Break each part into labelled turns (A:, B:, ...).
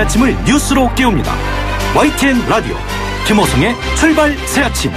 A: 새로운 아침을 뉴스로 깨웁니다. YTN 라디오 김호성의 출발 새아침.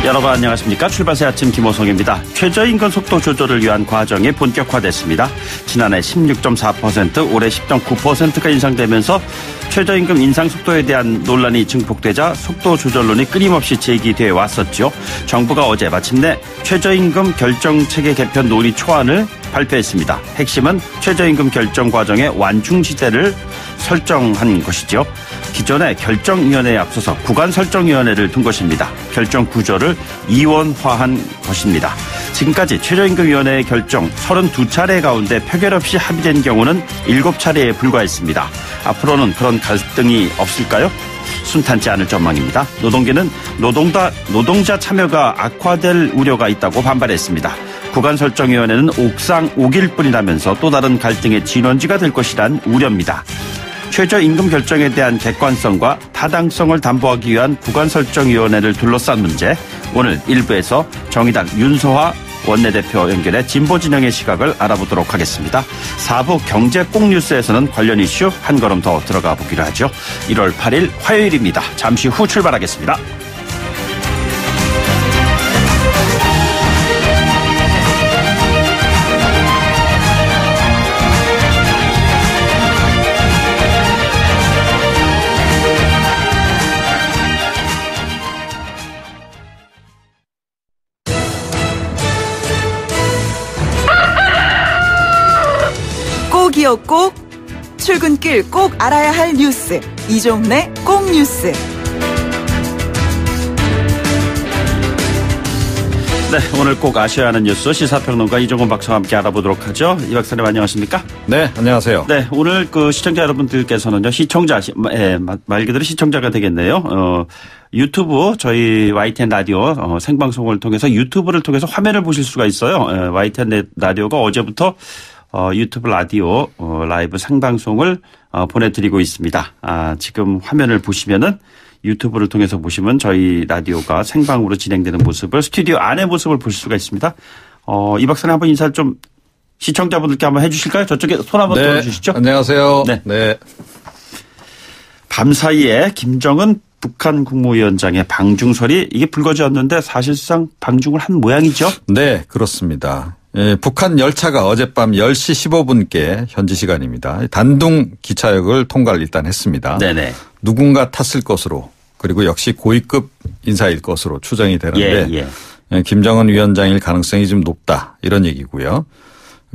A: 여러분 안녕하십니까. 출발 새아침 김호성입니다. 최저임금 속도 조절을 위한 과정이 본격화됐습니다. 지난해 16.4%, 올해 10.9%가 인상되면서 최저임금 인상 속도에 대한 논란이 증폭되자 속도 조절론이 끊임없이 제기되어 왔었죠. 정부가 어제 마침내 최저임금 결정체계 개편 논의 초안을 발표했습니다. 핵심은 최저임금 결정 과정의 완충지대를 설정한 것이죠. 기존의 결정위원회에 앞서서 구간설정위원회를 둔 것입니다. 결정 구조를 이원화한 것입니다. 지금까지 최저임금위원회의 결정 32차례 가운데 표결 없이 합의된 경우는 7차례에 불과했습니다. 앞으로는 그런 갈등이 없을까요? 순탄치 않을 전망입니다. 노동계는 노동자 참여가 악화될 우려가 있다고 반발했습니다. 구간설정위원회는 옥상 5일 뿐이라면서 또 다른 갈등의 진원지가 될 것이란 우려입니다. 최저임금 결정에 대한 객관성과 타당성을 담보하기 위한 구간설정위원회를 둘러싼 문제, 오늘 1부에서 정의당 윤소화 원내대표 연결해 진보진영의 시각을 알아보도록 하겠습니다. 4부 경제 꼭 뉴스에서는 관련 이슈 한 걸음 더 들어가 보기로 하죠. 1월 8일 화요일입니다. 잠시 후 출발하겠습니다.
B: 꼭이요 꼭, 출근길 꼭 알아야 할 뉴스, 이종래 꼭 뉴스.
A: 네, 오늘 꼭 아셔야 하는 뉴스 시사평론가 이종건 박사와 함께 알아보도록 하죠. 이 박사님 안녕하십니까?
C: 네, 안녕하세요.
A: 네, 오늘 시청자 여러분들께서는요, 말 그대로 시청자가 되겠네요. 유튜브 저희 YTN 라디오 생방송을 통해서 유튜브를 통해서 화면을 보실 수가 있어요. YTN 라디오가 어제부터 유튜브 라디오 라이브 생방송을 보내드리고 있습니다. 지금 화면을 보시면은 유튜브를 통해서 보시면 저희 라디오가 생방으로 진행되는 모습을, 스튜디오 안의 모습을 보실 수가 있습니다. 이 박사님 한번 인사를 좀 시청자분들께 한번 해주실까요? 저쪽에 손 한번 들어주시죠.
C: 안녕하세요.
A: 네. 밤사이에 김정은 북한 국무위원장의 방중설이 이게 불거졌는데 사실상 방중을 한 모양이죠?
C: 네, 그렇습니다. 예, 북한 열차가 어젯밤 10시 15분께 현지 시간입니다. 단둥 기차역을 통과를 일단 했습니다.
A: 네네.
C: 누군가 탔을 것으로, 그리고 역시 고위급 인사일 것으로 추정이 되는데 예, 김정은 위원장일 가능성이 좀 높다 이런 얘기고요.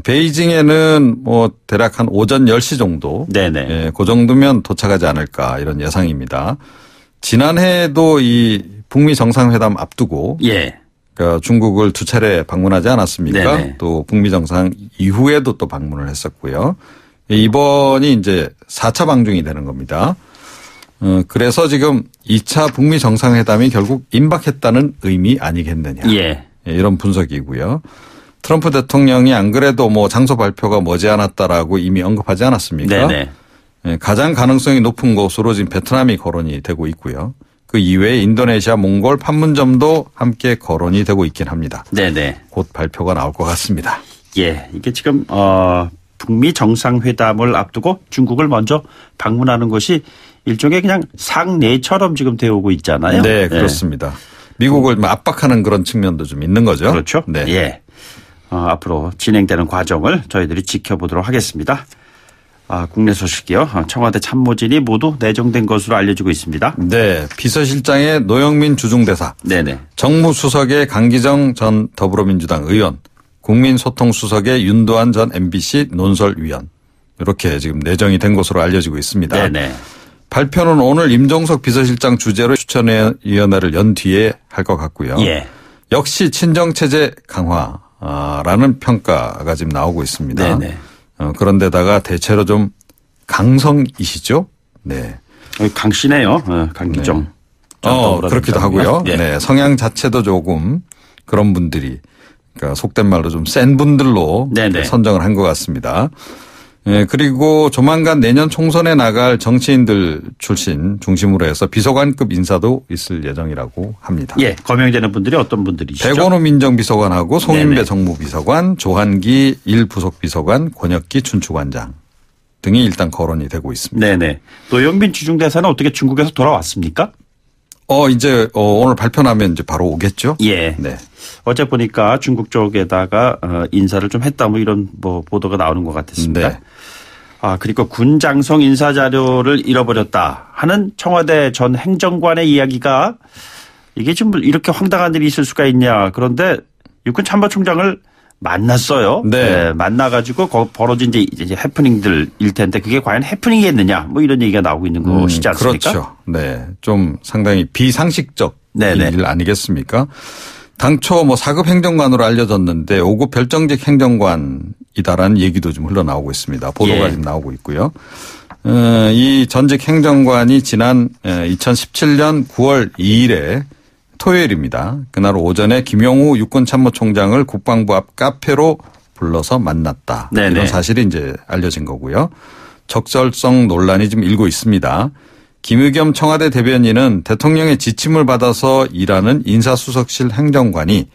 C: 베이징에는 대략 한 오전 10시 정도,
A: 네네.
C: 예, 그 정도면 도착하지 않을까 이런 예상입니다. 지난해에도 이 북미 정상회담 앞두고 그러니까 중국을 2차례 방문하지 않았습니까?
A: 네네.
C: 또 북미 정상 이후에도 또 방문을 했었고요. 이번이 이제 4차 방중이 되는 겁니다. 그래서 지금 2차 북미 정상회담이 결국 임박했다는 의미 아니겠느냐. 이런 분석이고요. 트럼프 대통령이 안 그래도 장소 발표가 머지않았다라고 이미 언급하지 않았습니까?
A: 네네.
C: 가장 가능성이 높은 곳으로 지금 베트남이 거론이 되고 있고요. 그 이외에 인도네시아, 몽골, 판문점도 함께 거론이 되고 있긴 합니다.
A: 네네.
C: 곧 발표가 나올 것 같습니다.
A: 예, 이게 지금 북미 정상회담을 앞두고 중국을 먼저 방문하는 것이 일종의 그냥 상례처럼 지금 되어 오고 있잖아요.
C: 네, 그렇습니다. 미국을 압박하는 그런 측면도 좀 있는 거죠.
A: 그렇죠.
C: 네.
A: 예. 앞으로 진행되는 과정을 저희들이 지켜보도록 하겠습니다. 국내 소식이요. 청와대 참모진이 모두 내정된 것으로 알려지고 있습니다.
C: 네. 비서실장의 노영민 주중대사.
A: 네네.
C: 정무수석의 강기정 전 더불어민주당 의원. 국민소통수석의 윤도한 전 MBC 논설위원. 이렇게 지금 내정이 된 것으로 알려지고 있습니다.
A: 네네.
C: 발표는 오늘 임종석 비서실장 주재로 추천위원회를 연 뒤에 할 것 같고요.
A: 예.
C: 역시 친정체제 강화라는 평가가 지금 나오고 있습니다.
A: 네네.
C: 그런데다가 대체로 좀 강성이시죠? 네.
A: 강씨네요. 강기정.
C: 그렇기도 하고요.
A: 예.
C: 네. 성향 자체도 조금 그런 분들이, 그러니까 속된 말로 좀 센 분들로
A: 네네.
C: 선정을 한 것 같습니다. 예, 그리고 조만간 내년 총선에 나갈 정치인들 출신 중심으로 해서 비서관급 인사도 있을 예정이라고 합니다.
A: 예, 거명되는 분들이 어떤 분들이시죠?
C: 백원우 민정비서관하고 송인배
A: 네네.
C: 정무비서관, 조한기 1부속비서관, 권혁기 춘추관장 등이 일단 거론이 되고 있습니다.
A: 네네. 노영민 주중대사는 어떻게 중국에서 돌아왔습니까?
C: 이제 오늘 발표 나면 이제 바로 오겠죠?
A: 예.
C: 네.
A: 어제 보니까 중국 쪽에다가 인사를 좀 했다 뭐 이런 뭐 보도가 나오는 것 같았습니다.
C: 네.
A: 그리고 군 장성 인사 자료를 잃어버렸다 하는 청와대 전 행정관의 이야기가 이게 좀 이렇게 황당한 일이 있을 수가 있냐. 그런데 육군 참모총장을 만났어요.
C: 네.
A: 만나가지고 벌어진 이제 해프닝들일 텐데 그게 과연 해프닝이겠느냐. 뭐 이런 얘기가 나오고 있는 것이지 않습니까?
C: 그렇죠. 네. 좀 상당히 비상식적
A: 네네.
C: 일 아니겠습니까? 당초 뭐 4급 행정관으로 알려졌는데 5급 별정직 행정관이다라는 얘기도 좀 흘러나오고 있습니다. 보도가
A: 예.
C: 지금 나오고 있고요. 이 전직 행정관이 지난 2017년 9월 2일에 토요일입니다. 그날 오전에 김용우 육군참모총장을 국방부 앞 카페로 불러서 만났다.
A: 네네.
C: 이런 사실이 이제 알려진 거고요. 적절성 논란이 좀 일고 있습니다. 김의겸 청와대 대변인은 대통령의 지침을 받아서 일하는 인사수석실 행정관이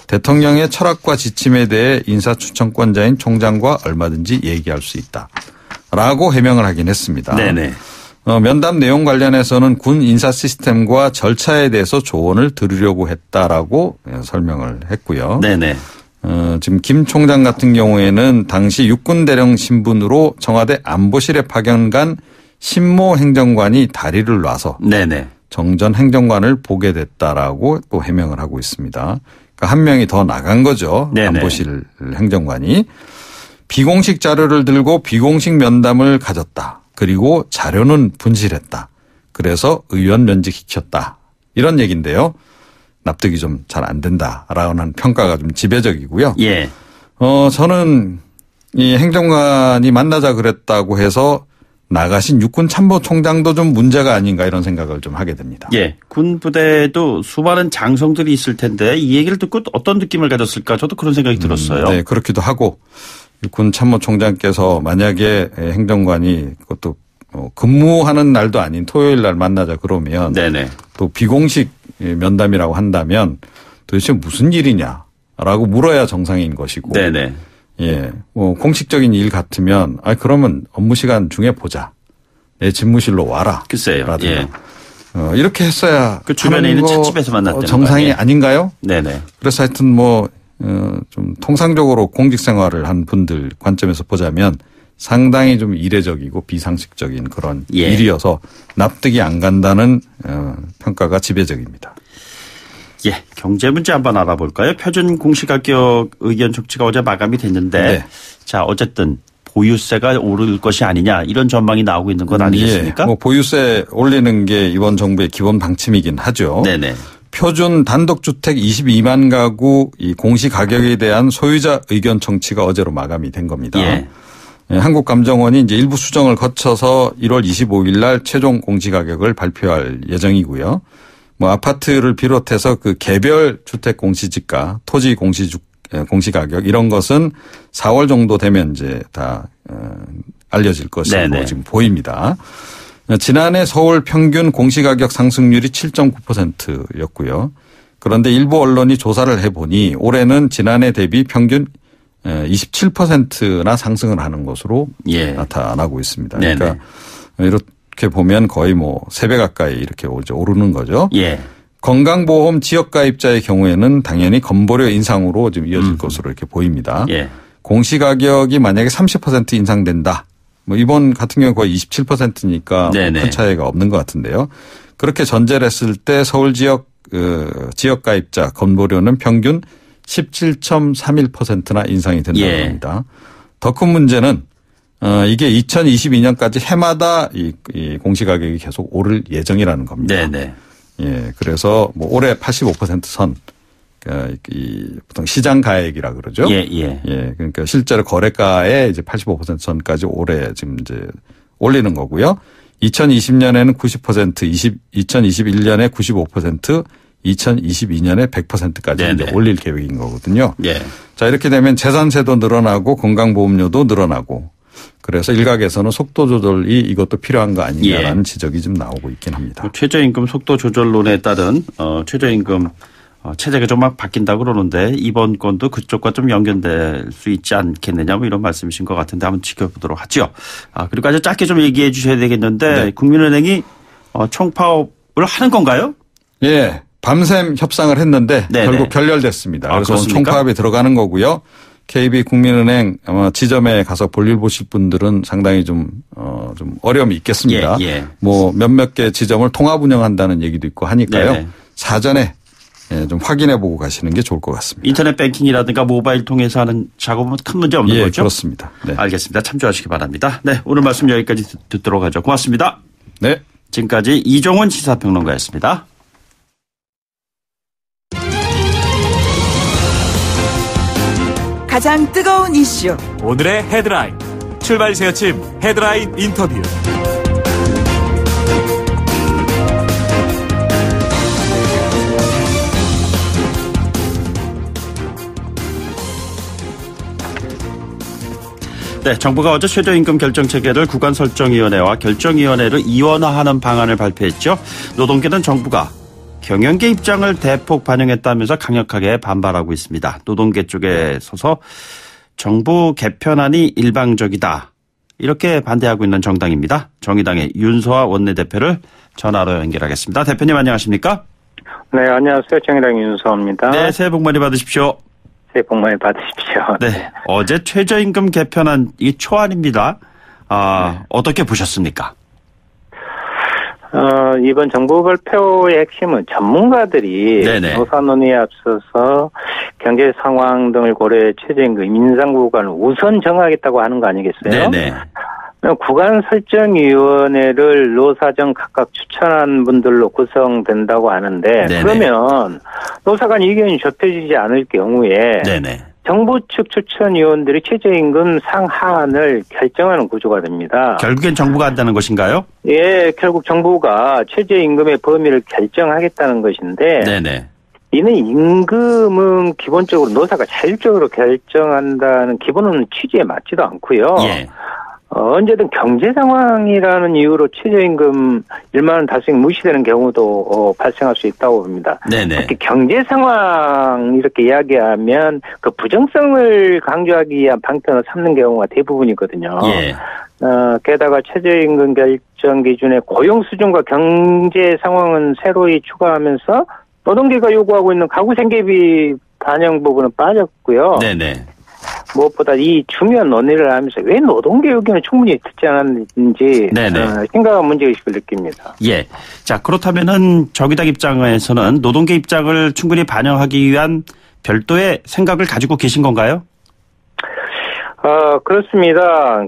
C: 대통령의 철학과 지침에 대해 인사추천권자인 총장과 얼마든지 얘기할 수 있다라고 해명을 하긴 했습니다.
A: 네네.
C: 면담 내용 관련해서는 군 인사 시스템과 절차에 대해서 조언을 들으려고 했다라고 설명을 했고요.
A: 네네.
C: 지금 김 총장 같은 경우에는 당시 육군대령 신분으로 청와대 안보실에 파견간 신모 행정관이 다리를 놔서
A: 네네.
C: 정전 행정관을 보게 됐다라고 또 해명을 하고 있습니다. 그러니까 한 명이 더 나간 거죠.
A: 네네.
C: 안보실 행정관이. 비공식 자료를 들고 비공식 면담을 가졌다. 그리고 자료는 분실했다. 그래서 의원 면직시켰다. 이런 얘기인데요. 납득이 좀 잘 안 된다라는 평가가 좀 지배적이고요.
A: 예.
C: 저는 이 행정관이 만나자 그랬다고 해서 나가신 육군 참모총장도 좀 문제가 아닌가 이런 생각을 좀 하게 됩니다.
A: 예. 군 부대에도 수많은 장성들이 있을 텐데 이 얘기를 듣고 어떤 느낌을 가졌을까 저도 그런 생각이 들었어요.
C: 네, 그렇기도 하고 육군 참모총장께서 만약에 행정관이 그것도 근무하는 날도 아닌 토요일 날 만나자 그러면
A: 네네.
C: 또 비공식 면담이라고 한다면 도대체 무슨 일이냐라고 물어야 정상인 것이고.
A: 네네.
C: 예. 공식적인 일 같으면 그러면 업무 시간 중에 보자. 내 집무실로 와라.
A: 글쎄요.
C: 라든가.
A: 예.
C: 이렇게 했어야
A: 그 주변에 있는 찻집에서 만났다는
C: 정상이
A: 거예요.
C: 아닌가요?
A: 네네.
C: 그래서 하여튼 좀 통상적으로 공직 생활을 한 분들 관점에서 보자면 상당히 좀 이례적이고 비상식적인 그런
A: 예.
C: 일이어서 납득이 안 간다는 평가가 지배적입니다.
A: 예. 경제 문제 한번 알아볼까요? 표준 공시가격 의견 청취가 어제 마감이 됐는데
C: 네.
A: 자 어쨌든 보유세가 오를 것이 아니냐 이런 전망이 나오고 있는 건 아니겠습니까?
C: 예. 보유세 올리는 게 이번 정부의 기본 방침이긴 하죠.
A: 네네.
C: 표준 단독주택 22만 가구 이 공시가격에 대한 소유자 의견 청취가 어제로 마감이 된 겁니다.
A: 예.
C: 한국감정원이 이제 일부 수정을 거쳐서 1월 25일 날 최종 공시가격을 발표할 예정이고요. 아파트를 비롯해서 그 개별 주택 공시지가, 토지 공시가격 이런 것은 4월 정도 되면 이제 다 알려질 것으로 지금 보입니다. 지난해 서울 평균 공시가격 상승률이 7.9%였고요. 그런데 일부 언론이 조사를 해보니 올해는 지난해 대비 평균 27%나 상승을 하는 것으로 나타나고 있습니다.
A: 네네.
C: 그러니까 이렇게 보면 거의 3배 가까이 이렇게 오르는 거죠.
A: 예.
C: 건강보험 지역가입자의 경우에는 당연히 건보료 인상으로 좀 이어질 것으로 이렇게 보입니다.
A: 예.
C: 공시가격이 만약에 30% 인상된다. 이번 같은 경우 거의 27%니까 큰 차이가 없는 것 같은데요. 그렇게 전제를 했을 때 서울 지역가입자 건보료는 평균 17.31%나 인상이 된다고 합니다. 더 큰 문제는 이게 2022년까지 해마다 이 공시가격이 계속 오를 예정이라는 겁니다.
A: 네네.
C: 예, 그래서 올해 85% 선, 보통 시장 가액이라 그러죠.
A: 예.
C: 예, 그러니까 실제로 거래가의 이제 85% 선까지 올해 지금 이제 올리는 거고요. 2020년에는 90%, 2021년에 95%, 2022년에 100%까지 이제 올릴 계획인 거거든요.
A: 예.
C: 자, 이렇게 되면 재산세도 늘어나고 건강보험료도 늘어나고 그래서 일각에서는 속도 조절이 이것도 필요한 거 아니냐라는 지적이 좀 나오고 있긴 합니다.
A: 최저임금 속도 조절론에 따른 최저임금 체제가 좀 막 바뀐다고 그러는데 이번 건도 그쪽과 좀 연결될 수 있지 않겠느냐 뭐 이런 말씀이신 것 같은데 한번 지켜보도록 하죠. 그리고 아주 짧게 좀 얘기해 주셔야 되겠는데 국민은행이 총파업을 하는 건가요?
C: 예. 밤샘 협상을 했는데
A: 네네.
C: 결국 결렬됐습니다. 그래서 오늘
A: 그렇습니까?
C: 총파업에 들어가는 거고요. KB 국민은행 아마 지점에 가서 볼일 보실 분들은 상당히 좀 어려움이 있겠습니다. 뭐 몇몇 개 지점을 통합 운영한다는 얘기도 있고 하니까요.
A: 네네.
C: 사전에 좀 확인해 보고 가시는 게 좋을 것 같습니다.
A: 인터넷 뱅킹이라든가 모바일 통해서 하는 작업은 큰 문제 없는 거죠?
C: 그렇습니다. 네.
A: 알겠습니다. 참조하시기 바랍니다. 네, 오늘 말씀 여기까지 듣도록 하죠. 고맙습니다.
C: 네.
A: 지금까지 이종훈 시사평론가였습니다.
B: 가장 뜨거운 이슈.
D: 오늘의 헤드라인. 출발 새 아침 헤드라인 인터뷰.
A: 네, 정부가 어제 최저임금 결정체계를 구간설정위원회와 결정위원회를 이원화하는 방안을 발표했죠. 노동계는 정부가 경영계 입장을 대폭 반영했다면서 강력하게 반발하고 있습니다. 노동계 쪽에 서서 정부 개편안이 일방적이다. 이렇게 반대하고 있는 정당입니다. 정의당의 윤소아 원내대표를 전화로 연결하겠습니다. 대표님 안녕하십니까?
E: 네, 안녕하세요. 정의당 윤소아입니다.
A: 네, 새해 복 많이 받으십시오.
E: 새해 복 많이 받으십시오.
A: 네, 어제 최저임금 개편안 이 초안입니다. 어떻게 보셨습니까?
E: 이번 정부 발표의 핵심은 전문가들이
A: 네네.
E: 노사 논의에 앞서서 경제 상황 등을 고려해 최저임금 인상 구간을 우선 정하겠다고 하는 거 아니겠어요?
A: 네네.
E: 구간 설정위원회를 노사정 각각 추천한 분들로 구성된다고 하는데
A: 네네.
E: 그러면 노사 간 의견이 좁혀지지 않을 경우에
A: 네네.
E: 정부 측 추천위원들이 최저임금 상한을 결정하는 구조가 됩니다.
A: 결국엔 정부가 한다는 것인가요?
E: 예, 결국 정부가 최저임금의 범위를 결정하겠다는 것인데
A: 네네.
E: 이는 임금은 기본적으로 노사가 자율적으로 결정한다는 기본은 취지에 맞지도 않고요.
A: 예.
E: 언제든 경제 상황이라는 이유로 최저임금 1만 원 달성이 무시되는 경우도 발생할 수 있다고 봅니다.
A: 네네.
E: 특히 경제 상황 이렇게 이야기하면 그 부정성을 강조하기 위한 방편을 삼는 경우가 대부분이거든요.
A: 예.
E: 게다가 최저임금 결정 기준에 고용 수준과 경제 상황은 새로이 추가하면서 노동계가 요구하고 있는 가구 생계비 반영 부분은 빠졌고요.
A: 네네.
E: 무엇보다 이 중요한 논의를 하면서 왜 노동계 의견을 충분히 듣지 않았는지 심각한 문제의식을 느낍니다.
A: 예. 자, 그렇다면은 정의당 입장에서는 노동계 입장을 충분히 반영하기 위한 별도의 생각을 가지고 계신 건가요?
E: 그렇습니다.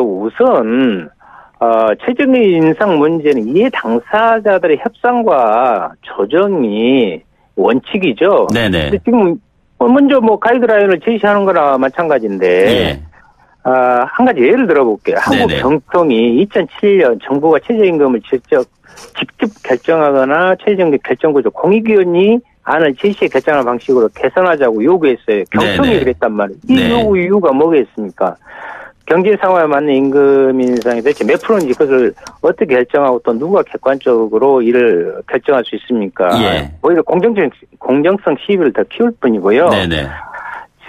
E: 우선 최저임금 인상 문제는 이해 당사자들의 협상과 조정이 원칙이죠.
A: 네네.
E: 근데 지금 먼저 가이드라인을 제시하는 거나 마찬가지인데,
A: 예.
E: 한 가지 예를 들어볼게요. 한국경통이 2007년 정부가 최저임금을 직접 결정하거나 최저임금 결정구조 공익위원이 안을 제시해 결정하는 방식으로 개선하자고 요구했어요. 경통이
A: 네네.
E: 그랬단 말이에요. 이
A: 네.
E: 요구 이유가 뭐겠습니까? 경제 상황에 맞는 임금 인상이 대체 몇 프로인지 그것을 어떻게 결정하고 또 누가 객관적으로 이를 결정할 수 있습니까?
A: 예.
E: 오히려 공정성 시비를 더 키울 뿐이고요.
A: 네네.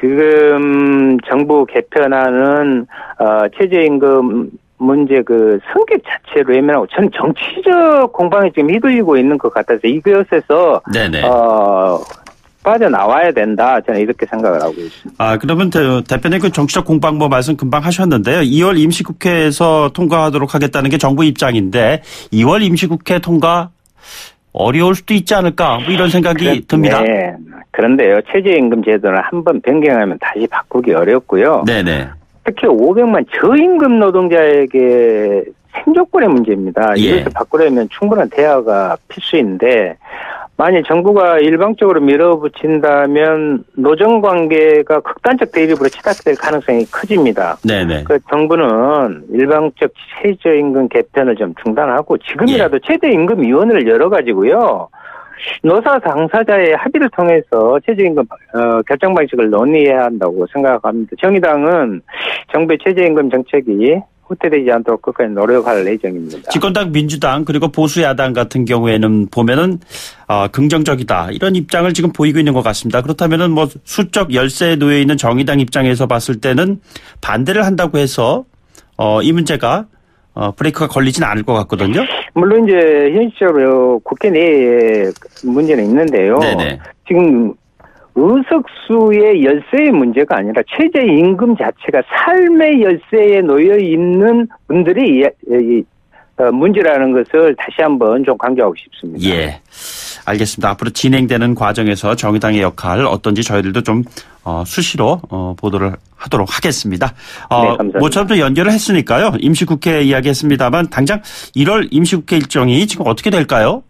E: 지금 정부 개편안은 최저임금 문제 성격 자체로 예민하고 저는 정치적 공방에 지금 휘둘리고 있는 것 같아서 이것에서
A: 네네.
E: 빠져나와야 된다. 저는 이렇게 생각을 하고 있습니다.
A: 그러면 대표님 그 정치적 공방뭐 말씀 금방 하셨는데요. 2월 임시국회에서 통과하도록 하겠다는 게 정부 입장인데 2월 임시국회 통과 어려울 수도 있지 않을까 뭐 이런 생각이 듭니다.
E: 네. 그런데요. 최저임금 제도는 한번 변경하면 다시 바꾸기 어렵고요.
A: 네네.
E: 특히 500만 저임금 노동자에게 생존권의 문제입니다.
A: 예.
E: 이것을 바꾸려면 충분한 대화가 필수인데 만일 정부가 일방적으로 밀어붙인다면 노정관계가 극단적 대립으로 치닫될 가능성이 커집니다.
A: 네네.
E: 정부는 일방적 최저임금 개편을 좀 중단하고 지금이라도 최저임금위원회를 열어가지고요. 노사 당사자의 합의를 통해서 최저임금 결정 방식을 논의해야 한다고 생각합니다. 정의당은 정부의 최저임금 정책이 후퇴되지 않도록 끝까지 노력할 예정입니다.
A: 집권당 민주당 그리고 보수 야당 같은 경우에는 보면은 긍정적이다 이런 입장을 지금 보이고 있는 것 같습니다. 그렇다면은 뭐 수적 열세에 놓여 있는 정의당 입장에서 봤을 때는 반대를 한다고 해서 이 문제가 브레이크가 걸리지는 않을 것 같거든요.
E: 물론 이제 현실적으로 국회 내에 문제는 있는데요. 네네. 지금 의석수의 열세의 문제가 아니라 최저임금 자체가 삶의 열세에 놓여 있는 분들의 문제라는 것을 다시 한번 좀 강조하고 싶습니다.
A: 예, 알겠습니다. 앞으로 진행되는 과정에서 정의당의 역할 어떤지 저희들도 좀 수시로 보도를 하도록 하겠습니다.
E: 네, 감사합니다.
A: 모처럼 또 연결을 했으니까요. 임시국회 이야기했습니다만 당장 1월 임시국회 일정이 지금 어떻게 될까요?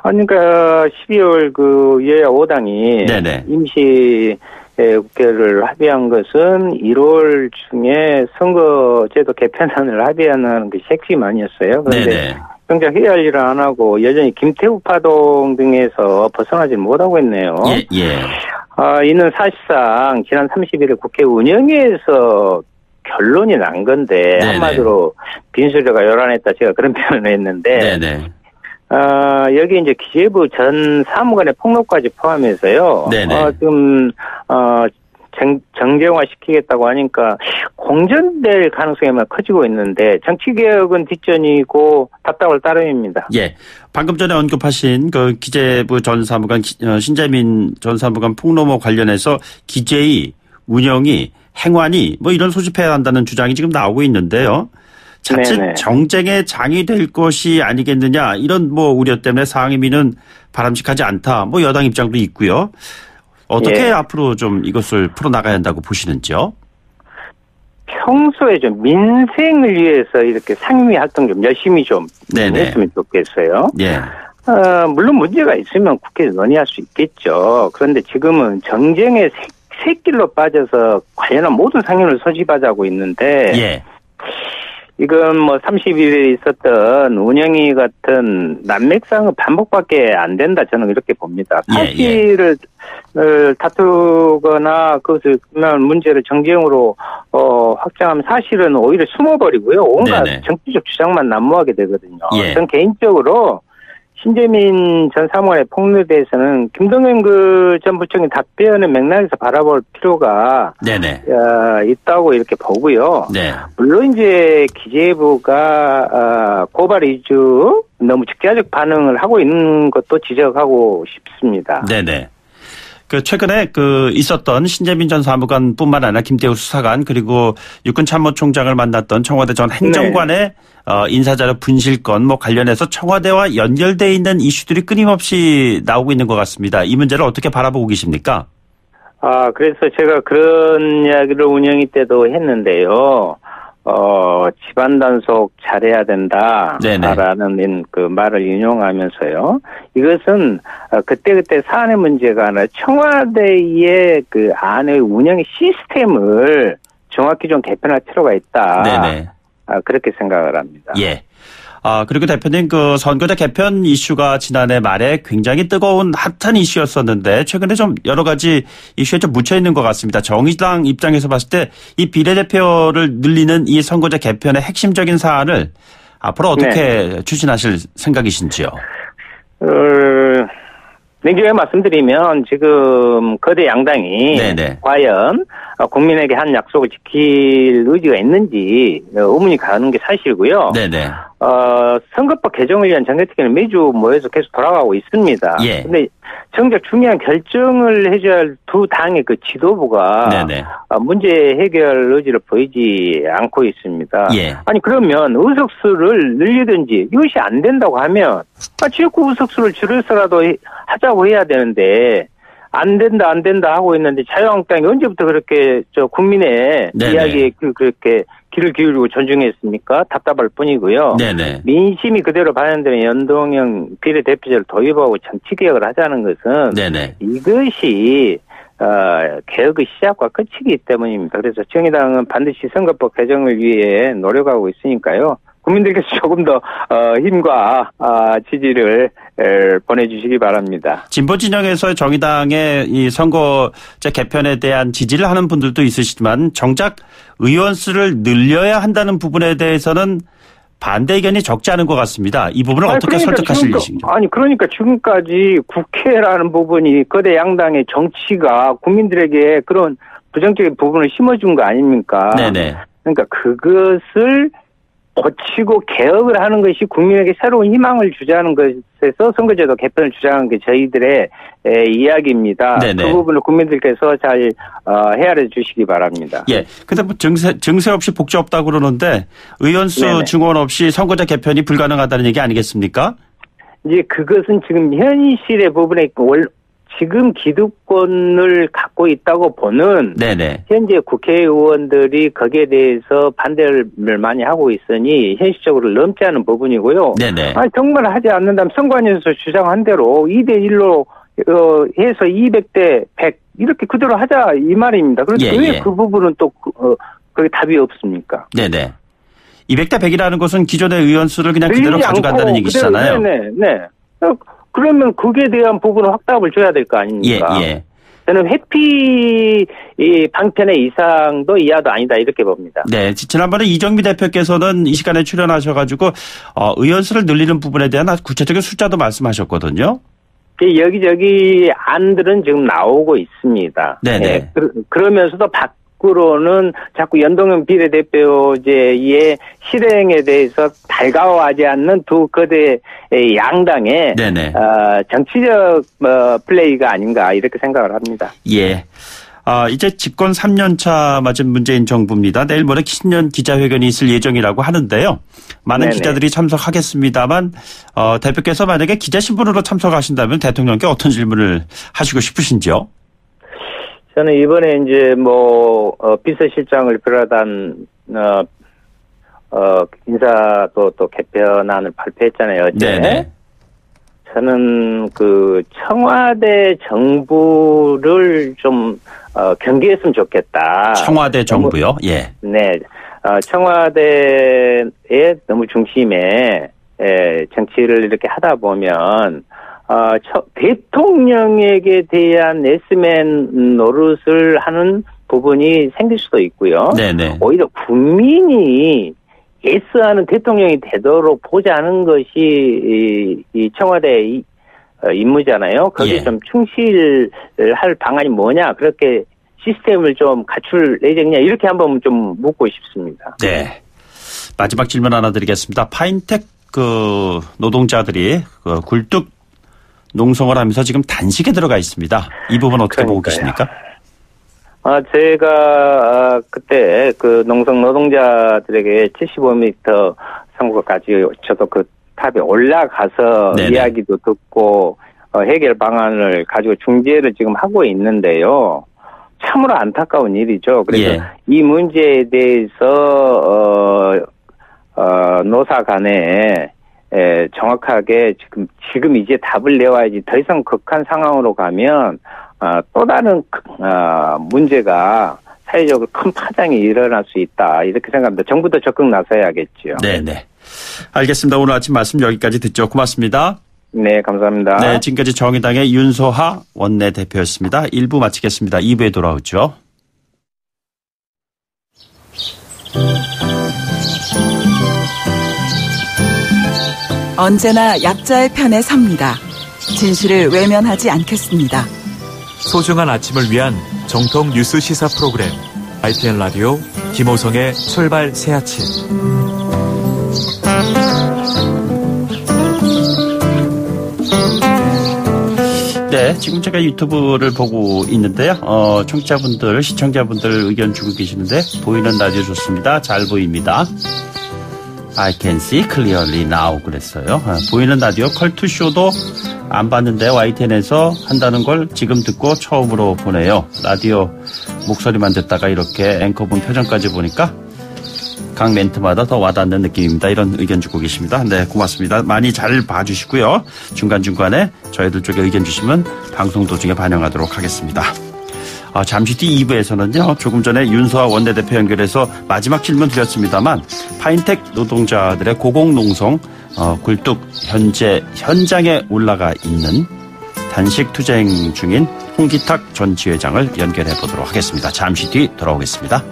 E: 그러니까 12월 그 여야 5당이 네네. 임시 국회를 합의한 것은 1월 중에 선거제도 개편안을 합의하는 것이 핵심 아니었어요. 그런데 정작 해야 할 일을 안 하고 여전히 김태우 파동 등에서 벗어나지 못하고 있네요. 이는 사실상 지난 31일 국회 운영위에서 결론이 난 건데 한마디로 빈소리가 요란했다 제가 그런 표현을 했는데 여기 이제 기재부 전 사무관의 폭로까지 포함해서요. 지금 정쟁화 시키겠다고 하니까 공전될 가능성이 커지고 있는데 정치개혁은 뒷전이고 답답할 따름입니다.
A: 예, 방금 전에 언급하신 그 기재부 전 사무관 신재민 전 사무관 폭로모 관련해서 기재위, 운영위, 행안위 뭐 이런 소집해야 한다는 주장이 지금 나오고 있는데요. 자칫 정쟁의 장이 될 것이 아니겠느냐 이런 뭐 우려 때문에 상임위는 바람직하지 않다. 뭐 여당 입장도 있고요. 어떻게 앞으로 좀 이것을 풀어나가야 한다고 보시는지요?
E: 평소에 좀 민생을 위해서 이렇게 상임위 활동 좀 열심히 좀 했으면 좋겠어요. 물론 문제가 있으면 국회에서 논의할 수 있겠죠. 그런데 지금은 정쟁의 새길로 빠져서 관련한 모든 상임위를 소집하자고 있는데 이건 뭐 30일에 있었던 운영위 같은 난맥상은 반복밖에 안 된다 저는 이렇게 봅니다. 사실을 다투거나 그것을 문제를 정쟁으로 확장하면 사실은 오히려 숨어버리고요. 온갖 정치적 주장만 난무하게 되거든요. 저는 개인적으로 신재민 전 사무관의 폭로에 대해서는 김동연 그 전 부총리 답변의 맥락에서 바라볼 필요가 있다고 이렇게 보고요. 물론 이제 기재부가 고발 위주 너무 즉자적 반응을 하고 있는 것도 지적하고 싶습니다.
A: 그 최근에 그 있었던 신재민 전 사무관뿐만 아니라 김태우 수사관 그리고 육군참모총장을 만났던 청와대 전 행정관의 인사자료 분실건 뭐 관련해서 청와대와 연결돼 있는 이슈들이 끊임없이 나오고 있는 것 같습니다. 이 문제를 어떻게 바라보고 계십니까?
E: 그래서 제가 그런 이야기를 운영위 때도 했는데요. 집안 단속 잘해야 된다. 라는 그 말을 인용하면서요. 이것은 그때그때 사안의 문제가 아니라 청와대의 그 안의 운영의 시스템을 정확히 좀 개편할 필요가 있다. 그렇게 생각을 합니다.
A: 그리고 대표님 그 선거제 개편 이슈가 지난해 말에 굉장히 뜨거운 핫한 이슈였었는데 최근에 좀 여러 가지 이슈에 좀 묻혀 있는 것 같습니다. 정의당 입장에서 봤을 때 이 비례대표를 늘리는 이 선거제 개편의 핵심적인 사안을 앞으로 어떻게 추진하실 생각이신지요?
E: 냉정하게 말씀드리면 지금 거대 양당이 과연 국민에게 한 약속을 지킬 의지가 있는지 의문이 가는 게 사실이고요. 선거법 개정을 위한 정개특위는 매주 모여서 계속 돌아가고 있습니다. 그런데 정작 중요한 결정을 해줘야 할 두 당의 그 지도부가 문제 해결 의지를 보이지 않고 있습니다. 아니 그러면 의석수를 늘리든지 이것이 안 된다고 하면 지역구 의석수를 줄여서라도 하자고 해야 되는데 안 된다 하고 있는데 자유한국당이 언제부터 그렇게 국민의 이야기에 그렇게 귀를 기울이고 존중했습니까? 답답할 뿐이고요. 민심이 그대로 반영되는 연동형 비례대표제를 도입하고 정치개혁을 하자는 것은 이것이 개혁의 시작과 끝이기 때문입니다. 그래서 정의당은 반드시 선거법 개정을 위해 노력하고 있으니까요. 국민들께서 조금 더 힘과 지지를 보내주시기 바랍니다.
A: 진보 진영에서 정의당의 이 선거제 개편에 대한 지지를 하는 분들도 있으시지만 정작 의원 수를 늘려야 한다는 부분에 대해서는 반대 의견이 적지 않은 것 같습니다. 이 부분을 어떻게 설득하실 것인지.
E: 그러니까 지금까지 국회라는 부분이 거대 양당의 정치가 국민들에게 그런 부정적인 부분을 심어준 거 아닙니까?
A: 네네.
E: 그러니까 그것을 고치고 개혁을 하는 것이 국민에게 새로운 희망을 주자는 것에서 선거제도 개편을 주장하는 게 저희들의 이야기입니다.
A: 네네.
E: 그 부분을 국민들께서 잘 헤아려 주시기 바랍니다.
A: 예. 근데 뭐 증세 없이 복지 없다고 그러는데 의원수
E: 네네.
A: 증원 없이 선거제 개편이 불가능하다는 얘기 아니겠습니까?
E: 이제 그것은 지금 현실의 부분에 지금 기득권을 갖고 있다고 보는
A: 네네.
E: 현재 국회의원들이 거기에 대해서 반대를 많이 하고 있으니 현실적으로 넘지 않은 부분이고요.
A: 네네.
E: 정말 하지 않는다면 선관위에서 주장한 대로 2대1로 해서 200대 100 이렇게 그대로 하자 이 말입니다. 그런데 왜 그 부분은 또 그게 답이 없습니까?
A: 네네. 200대 100이라는 것은 기존의 의원 수를 그냥 그대로 가져간다는 얘기시잖아요.
E: 네. 그러면 거기에 대한 부분은 확답을 줘야 될 거 아닙니까?
A: 예.
E: 저는 회피 방편의 이상도 이하도 아니다 이렇게 봅니다.
A: 네. 지난번에 이정미 대표께서는 이 시간에 출연하셔가지고 의원수를 늘리는 부분에 대한 구체적인 숫자도 말씀하셨거든요.
E: 여기저기 안들은 지금 나오고 있습니다.
A: 네네.
E: 네. 그러면서도 밖으로는 자꾸 연동형 비례대표제의 실행에 대해서 달가워하지 않는 두 거대 양당의
A: 네네.
E: 정치적 플레이가 아닌가 이렇게 생각을 합니다.
A: 예. 이제 집권 3년차 맞은 문재인 정부입니다. 내일 모레 신년 기자회견이 있을 예정이라고 하는데요. 많은
E: 네네.
A: 기자들이 참석하겠습니다만 대표께서 만약에 기자신분으로 참석하신다면 대통령께 어떤 질문을 하시고 싶으신지요?
E: 저는 이번에 이제 비서실장을 비롯한 인사도 또 개편안을 발표했잖아요. 어제.
A: 네네.
E: 저는 그 청와대 정부를 좀 경계했으면 좋겠다.
A: 청와대 정부요? 예.
E: 네. 청와대의 너무 중심에 정치를 이렇게 하다 보면 대통령에게 대한 예스맨 노릇을 하는 부분이 생길 수도 있고요.
A: 네네.
E: 오히려 국민이 예스하는 대통령이 되도록 보자는 것이 이 청와대 임무잖아요. 거기에
A: 예.
E: 좀 충실할 방안이 뭐냐, 그렇게 시스템을 좀 갖출 예정이냐, 이렇게 한번 좀 묻고 싶습니다.
A: 네. 마지막 질문 하나 드리겠습니다. 파인텍 노동자들이 굴뚝 농성을 하면서 지금 단식에 들어가 있습니다. 이 부분 어떻게 보고 계십니까?
E: 제가 그때 그 농성 노동자들에게 75m 선거까지 저도 그 탑에 올라가서
A: 네네.
E: 이야기도 듣고 해결 방안을 가지고 중재를 지금 하고 있는데요. 참으로 안타까운 일이죠. 그래서
A: 예.
E: 이 문제에 대해서 노사 간에 정확하게 지금 이제 답을 내와야지. 더 이상 극한 상황으로 가면 또 다른 문제가 사회적으로 큰 파장이 일어날 수 있다, 이렇게 생각합니다. 정부도 적극 나서야겠죠.
A: 네네. 알겠습니다. 오늘 아침 말씀 여기까지 듣죠. 고맙습니다.
E: 네, 감사합니다.
A: 네, 지금까지 정의당의 윤소하 원내대표였습니다. 1부 마치겠습니다. 2부에 돌아오죠.
B: 언제나 약자의 편에 섭니다. 진실을 외면하지 않겠습니다.
D: 소중한 아침을 위한 정통 뉴스 시사 프로그램 ITN 라디오 김호성의 출발 새아침.
A: 네, 지금 제가 유튜브를 보고 있는데요. 청취자분들, 시청자분들 의견 주고 계시는데 보이는 라디오 좋습니다. 잘 보입니다. I can see clearly now 그랬어요. 보이는 라디오 컬투쇼도 안 봤는데요. YTN에서 한다는 걸 지금 듣고 처음으로 보네요. 라디오 목소리만 듣다가 이렇게 앵커분 표정까지 보니까 각 멘트마다 더 와닿는 느낌입니다. 이런 의견 주고 계십니다. 네, 고맙습니다. 많이 잘 봐주시고요. 중간중간에 저희들 쪽에 의견 주시면 방송 도중에 반영하도록 하겠습니다. 잠시 뒤 2부에서는요. 조금 전에 윤소아 원내대표 연결해서 마지막 질문 드렸습니다만 파인텍 노동자들의 고공농성 굴뚝 현장에 올라가 있는 단식 투쟁 중인 홍기탁 전 지회장을 연결해 보도록 하겠습니다. 잠시 뒤 돌아오겠습니다.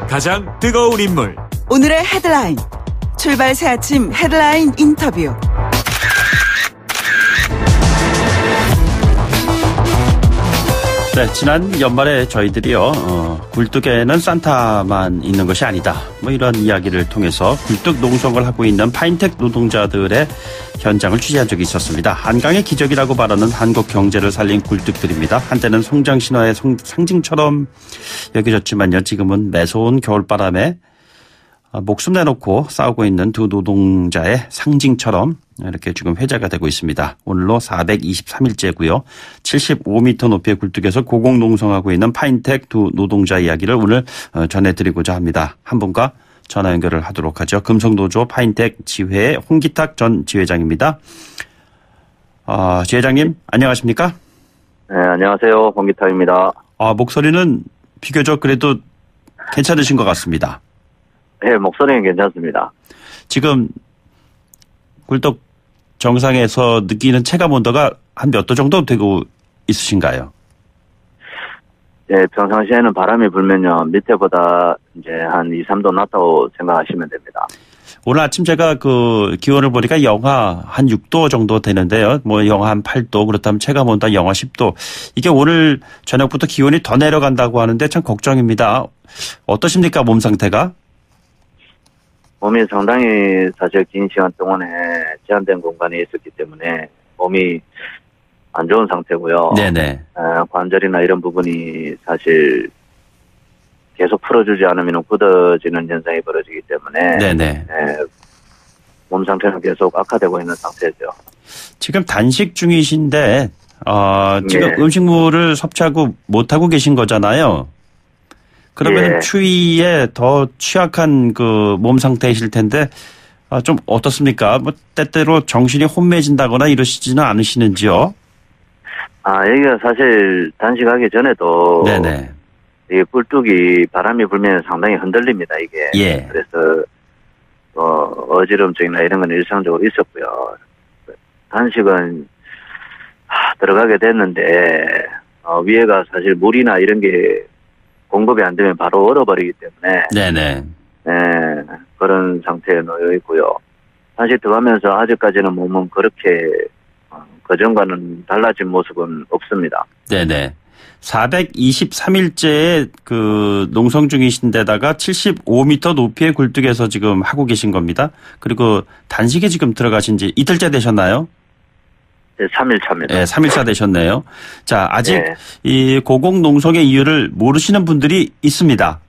D: 가장 뜨거운 인물.
B: 오늘의 헤드라인. 출발 새 아침 헤드라인 인터뷰.
A: 네, 지난 연말에 저희들이요, 굴뚝에는 산타만 있는 것이 아니다. 뭐 이런 이야기를 통해서 굴뚝 농성을 하고 있는 파인텍 노동자들의 현장을 취재한 적이 있었습니다. 한강의 기적이라고 말하는 한국 경제를 살린 굴뚝들입니다. 한때는 성장 신화의 상징처럼 여겨졌지만요, 지금은 매서운 겨울바람에 목숨 내놓고 싸우고 있는 두 노동자의 상징처럼 이렇게 지금 회자가 되고 있습니다. 오늘로 423일째고요. 75m 높이의 굴뚝에서 고공농성하고 있는 파인텍 두 노동자 이야기를 오늘 전해드리고자 합니다. 한 분과 전화 연결을 하도록 하죠. 금성노조 파인텍 지회 홍기탁 전 지회장입니다. 지회장님 안녕하십니까?
F: 네, 안녕하세요. 홍기탁입니다.
A: 목소리는 비교적 그래도 괜찮으신 것 같습니다.
F: 네, 목소리는 괜찮습니다.
A: 지금 굴뚝 정상에서 느끼는 체감 온도가 한 몇 도 정도 되고 있으신가요?
F: 네, 평상시에는 바람이 불면요, 밑에보다 이제 한 2, 3도 낮다고 생각하시면 됩니다.
A: 오늘 아침 제가 그 기온을 보니까 영하 한 6도 정도 되는데요. 뭐 영하 한 8도, 그렇다면 체감 온도 영하 10도. 이게 오늘 저녁부터 기온이 더 내려간다고 하는데 참 걱정입니다. 어떠십니까, 몸 상태가?
F: 몸이 상당히 사실 긴 시간 동안에 제한된 공간에 있었기 때문에 몸이 안 좋은 상태고요.
A: 네네.
F: 관절이나 이런 부분이 사실 계속 풀어주지 않으면 굳어지는 현상이 벌어지기 때문에
A: 네네.
F: 몸 상태는 계속 악화되고 있는 상태죠.
A: 지금 단식 중이신데 지금
F: 네.
A: 음식물을 섭취하고 못하고 계신 거잖아요. 그러면
F: 예.
A: 추위에 더 취약한 그 몸 상태이실 텐데 좀 어떻습니까? 뭐 때때로 정신이 혼미해진다거나 이러시지는 않으시는지요?
F: 여기가 사실 단식하기 전에도
A: 네네.
F: 이 굴뚝이 바람이 불면 상당히 흔들립니다, 이게.
A: 예.
F: 그래서 어지럼증이나 이런 건 일상적으로 있었고요. 단식은 들어가게 됐는데 위에가 사실 물이나 이런 게 공급이 안 되면 바로 얼어버리기 때문에
A: 네네.
F: 그런 상태에 놓여 있고요. 다시 들어가면서 아직까지는 몸은 그렇게 그전과는 달라진 모습은 없습니다.
A: 네네. 423일째에 그 농성 중이신데다가 75m 높이의 굴뚝에서 지금 하고 계신 겁니다. 그리고 단식에 지금 들어가신 지 이틀째 되셨나요?
F: 네, 3일 차입니다.
A: 네, 3일차 되셨네요. 자, 아직
F: 네.
A: 이 고공농성의 이유를 모르시는 분들이 있습니다.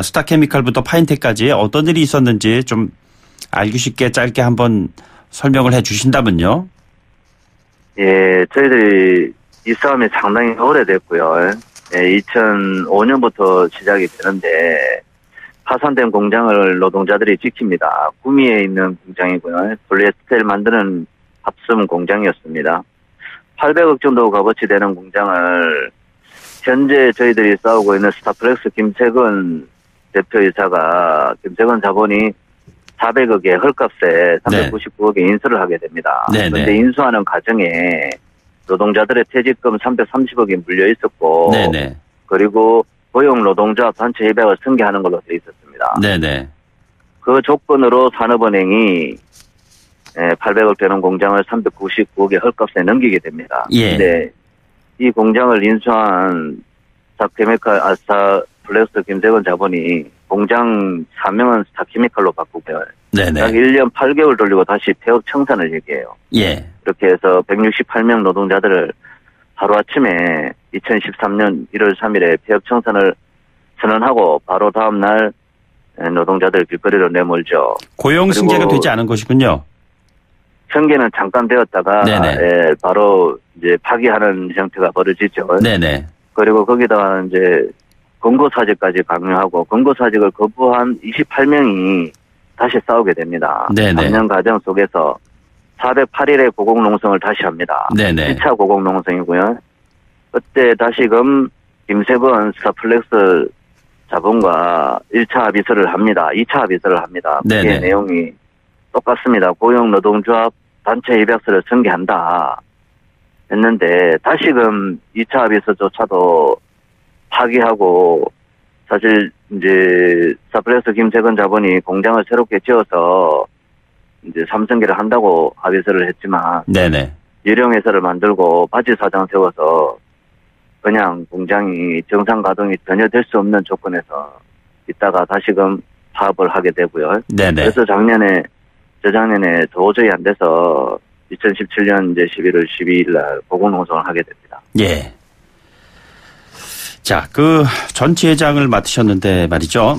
A: 스타케미칼부터 파인텍까지 어떤 일이 있었는지 좀 알기 쉽게 짧게 한번 설명을 해 주신다면요.
F: 예, 저희들이 이 싸움이 상당히 오래됐고요. 2005년부터 시작이 되는데 파산된 공장을 노동자들이 지킵니다. 구미에 있는 공장이고요. 폴리에스테를 만드는 합성 공장이었습니다. 800억 정도 값어치 되는 공장을 현재 저희들이 싸우고 있는 스타플렉스 김태건 대표이사가 김태건 자본이 400억의 헐값에 399억에 인수를 하게 됩니다. 그런데 인수하는 과정에 노동자들의 퇴직금 330억이 물려 있었고,
A: 네네.
F: 그리고 고용 노동자 단체 협약을 승계하는 걸로 되어 있었습니다.
A: 네네.
F: 그 조건으로 산업은행이 800억 되는 공장을 399억의 헐값에 넘기게 됩니다.
A: 예.
F: 근데 이 공장을 인수한 스타플렉스 김태건 자본이 공장 사명은 스타케미칼로 바꾸고요.
A: 네네.
F: 약 1년 8개월 돌리고 다시 폐업 청산을 얘기해요.
A: 예.
F: 이렇게 해서 168명 노동자들을 하루아침에 2013년 1월 3일에 폐업 청산을 선언하고 바로 다음 날 노동자들 길거리로 내몰죠.
A: 고용 승계가 되지 않은 것이군요.
F: 승계는 잠깐 되었다가 바로 이제 파기하는 형태가 벌어지죠.
A: 네네.
F: 그리고 거기다가 이제 권고사직까지 강요하고 권고사직을 거부한 28명이 다시 싸우게 됩니다.
A: 네네.
F: 3년 과정 속에서 408일의 고공농성을 다시 합니다.
A: 네네.
F: 1차 고공농성이고요. 그때 다시금 김세건 스타플렉스 자본과 1차 합의서를 합니다. 2차 합의서를 합니다. 그게 내용이 똑같습니다. 고용노동조합 단체 협약서를 전개한다 했는데 다시금 2차 합의서조차도 파기하고 사실 이제 스타플렉스 김세건 자본이 공장을 새롭게 지어서 이제 삼성계를 한다고 합의서를 했지만
A: 네네.
F: 유령회사를 만들고 바지 사장 세워서 그냥 공장이 정상 가동이 전혀 될 수 없는 조건에서 있다가 다시금 파업을 하게 되고요.
A: 네네.
F: 그래서 재작년에 도저히 안 돼서 2017년 이제 11월 12일 날 고공농성을 하게 됩니다.
A: 예. 자, 전 지회장을 맡으셨는데 말이죠.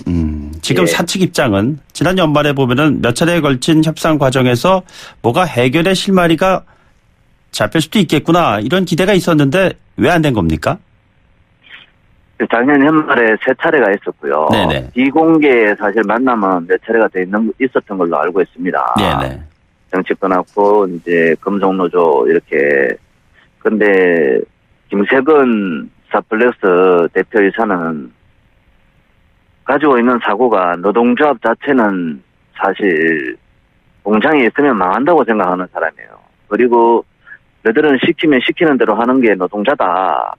A: 지금
F: 예.
A: 사측 입장은 지난 연말에 보면은 몇 차례에 걸친 협상 과정에서 뭐가 해결의 실마리가 잡힐 수도 있겠구나 이런 기대가 있었는데 왜 안 된 겁니까?
F: 작년 연말에 3차례가 있었고요.
A: 네네.
F: 비공개 사실 만남은 몇 차례가 있었던 걸로 알고 있습니다.
A: 네네.
F: 정치권 왔고 이제 금속노조 이렇게. 근데 김세건 스타플렉스 대표이사는 가지고 있는 사고가 노동조합 자체는 사실 공장에 있으면 망한다고 생각하는 사람이에요. 그리고 너희들은 시키면 시키는 대로 하는 게 노동자다,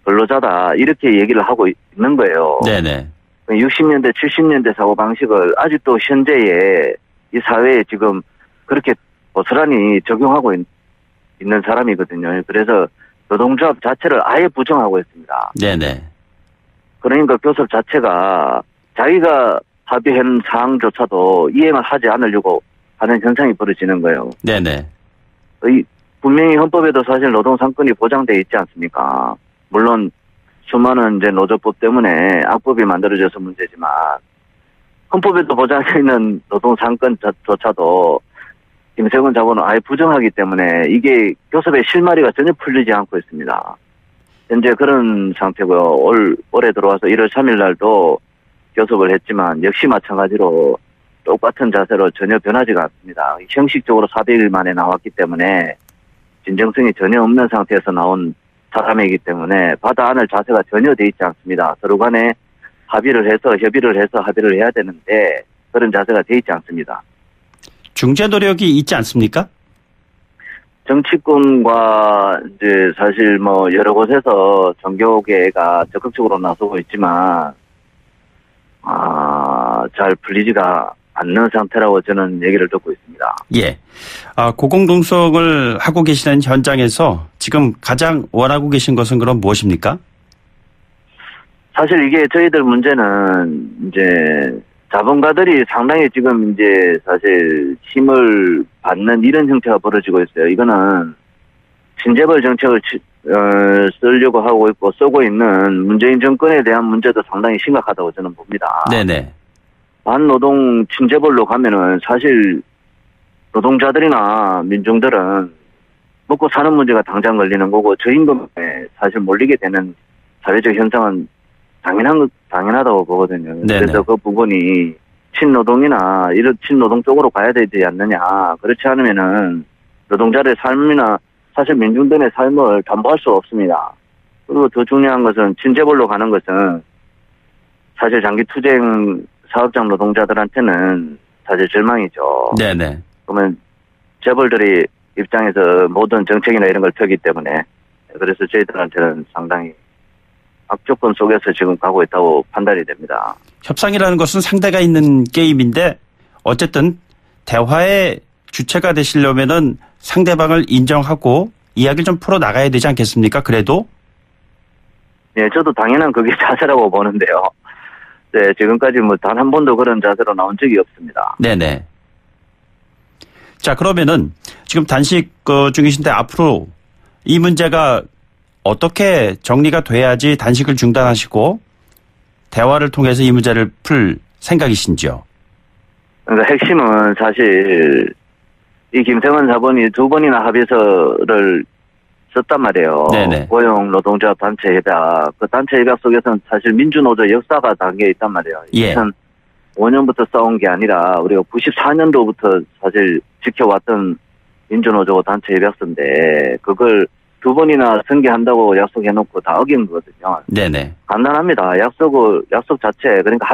F: 근로자다 이렇게 얘기를 하고 있는 거예요.
A: 네네.
F: 60년대, 70년대 사고 방식을 아직도 현재의 이 사회에 지금 그렇게 고스란히 적용하고 있는 사람이거든요. 그래서 노동조합 자체를 아예 부정하고 있습니다.
A: 네네.
F: 그러니까 교섭 자체가 자기가 합의한 사항조차도 이행을 하지 않으려고 하는 현상이 벌어지는 거예요.
A: 네네.
F: 분명히 헌법에도 사실 노동상권이 보장되어 있지 않습니까? 물론 수많은 이제 노조법 때문에 악법이 만들어져서 문제지만 헌법에도 보장되어 있는 노동상권조차도 김세건 자본은 아예 부정하기 때문에 이게 교섭의 실마리가 전혀 풀리지 않고 있습니다. 현재 그런 상태고요. 올해 들어와서 1월 3일 날도 교섭을 했지만 역시 마찬가지로 똑같은 자세로 전혀 변하지가 않습니다. 형식적으로 400일 만에 나왔기 때문에 진정성이 전혀 없는 상태에서 나온 사람이기 때문에 받아 안을 자세가 전혀 돼 있지 않습니다. 서로 간에 협의를 해서 합의를 해야 되는데 그런 자세가 돼 있지 않습니다.
A: 중재 노력이 있지 않습니까?
F: 정치권과 이제 사실 뭐 여러 곳에서 종교계가 적극적으로 나서고 있지만 잘 풀리지가 않는 상태라고 저는 얘기를 듣고 있습니다.
A: 예. 고공농성을 하고 계시는 현장에서 지금 가장 원하고 계신 것은 그럼 무엇입니까?
F: 사실 이게 저희들 문제는 이제 자본가들이 상당히 지금 이제 사실 힘을 받는 이런 형태가 벌어지고 있어요. 이거는 신재벌 정책을 쓰려고 하고 있고 쓰고 있는 문재인 정권에 대한 문제도 상당히 심각하다고 저는 봅니다. 네네. 반노동 친재벌로 가면은 사실 노동자들이나 민중들은 먹고 사는 문제가 당장 걸리는 거고 저임금에 사실 몰리게 되는 사회적 현상은 당연하다고 보거든요. 네네. 그래서 그 부분이 친노동이나 이런 친노동 쪽으로 가야 되지 않느냐. 그렇지 않으면은 노동자의 삶이나 사실 민중들의 삶을 담보할 수 없습니다. 그리고 더 중요한 것은 친재벌로 가는 것은 사실 장기 투쟁 사업장 노동자들한테는 사실 절망이죠. 네네. 그러면 재벌들이 입장에서 모든 정책이나 이런 걸 펴기 때문에 그래서 저희들한테는 상당히 악조건 속에서 지금 가고 있다고 판단이 됩니다.
A: 협상이라는 것은 상대가 있는 게임인데 어쨌든 대화의 주체가 되시려면은 상대방을 인정하고 이야기를 좀 풀어 나가야 되지 않겠습니까? 그래도?
F: 네, 저도 당연한 그게 자세라고 보는데요. 네, 지금까지 뭐 단 한 번도 그런 자세로 나온 적이 없습니다.
A: 네네. 자, 그러면은 지금 단식 중이신데 앞으로 이 문제가 어떻게 정리가 돼야지 단식을 중단하시고 대화를 통해서 이 문제를 풀 생각이신지요?
F: 그러니까 핵심은 사실 이 김세건 자본이 2번이나 합의서를 썼단 말이에요.
A: 네네.
F: 고용 노동조합 단체 협약. 그 단체 협약 속에서는 사실 민주노조 역사가 담겨 있단 말이에요.
A: 예.
F: 2005년부터 싸운 게 아니라 우리가 94년도부터 사실 지켜왔던 민주노조 단체 협약서인데 그걸 2번이나 승계한다고 약속해놓고 다 어긴 거거든요.
A: 네네.
F: 간단합니다. 약속 자체, 그러니까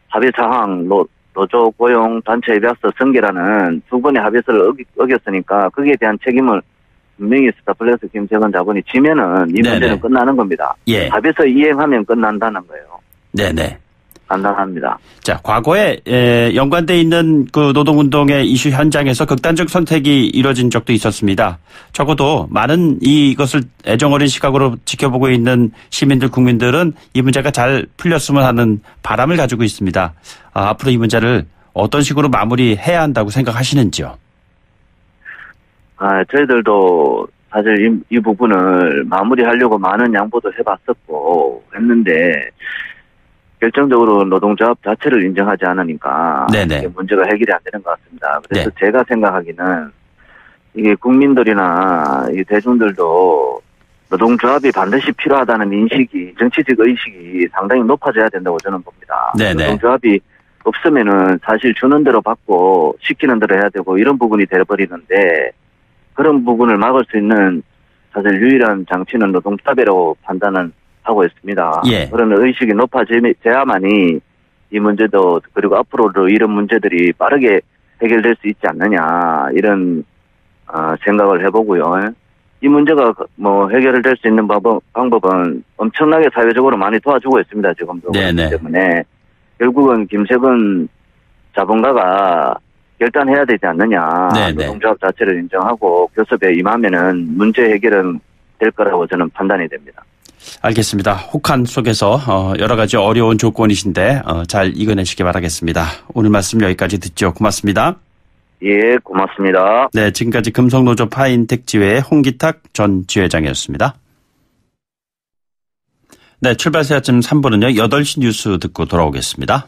F: 합의사항, 노조 고용 단체 협약서 승계라는 2번의 합의서를 어겼으니까 거기에 대한 책임을 분명히 스타플렉스 김세건 자본이 지면은 이 문제는
A: 네네.
F: 끝나는 겁니다.
A: 예.
F: 합의서 이행하면 끝난다는 거예요.
A: 네네.
F: 간단합니다.
A: 자, 과거에 연관돼 있는 그 노동운동의 이슈 현장에서 극단적 선택이 이뤄진 적도 있었습니다. 적어도 많은 이것을 애정어린 시각으로 지켜보고 있는 시민들, 국민들은 이 문제가 잘 풀렸으면 하는 바람을 가지고 있습니다. 앞으로 이 문제를 어떤 식으로 마무리해야 한다고 생각하시는지요?
F: 저희들도 사실 이 부분을 마무리하려고 많은 양보도 해봤었고 했는데 결정적으로 노동조합 자체를 인정하지 않으니까
A: 네네.
F: 이게 문제가 해결이 안 되는 것 같습니다. 그래서
A: 네.
F: 제가 생각하기는 이게 국민들이나 이 대중들도 노동조합이 반드시 필요하다는 인식이, 정치적 의식이 상당히 높아져야 된다고 저는 봅니다.
A: 네네.
F: 노동조합이 없으면은 사실 주는 대로 받고 시키는 대로 해야 되고 이런 부분이 돼버리는데 그런 부분을 막을 수 있는 사실 유일한 장치는 노동조합이라고 판단은 하고 있습니다.
A: 예.
F: 그런 의식이 높아져야만이 이 문제도 그리고 앞으로도 이런 문제들이 빠르게 해결될 수 있지 않느냐 이런 생각을 해보고요. 이 문제가 뭐 해결될 수 있는 방법은 엄청나게 사회적으로 많이 도와주고 있습니다. 지금도.
A: 네네.
F: 그렇기 때문에 결국은 김세건 자본가가 결단해야 되지 않느냐.
A: 네네.
F: 노동조합 자체를 인정하고 교섭에 임하면은 문제 해결은 될 거라고 저는 판단이 됩니다.
A: 알겠습니다. 혹한 속에서 여러 가지 어려운 조건이신데 잘 이겨내시기 바라겠습니다. 오늘 말씀 여기까지 듣죠. 고맙습니다.
F: 예, 고맙습니다.
A: 네, 지금까지 금속노조 파인텍지회의 홍기탁 전 지회장이었습니다. 네, 출발새 아침 3부는요. 8시 뉴스 듣고 돌아오겠습니다.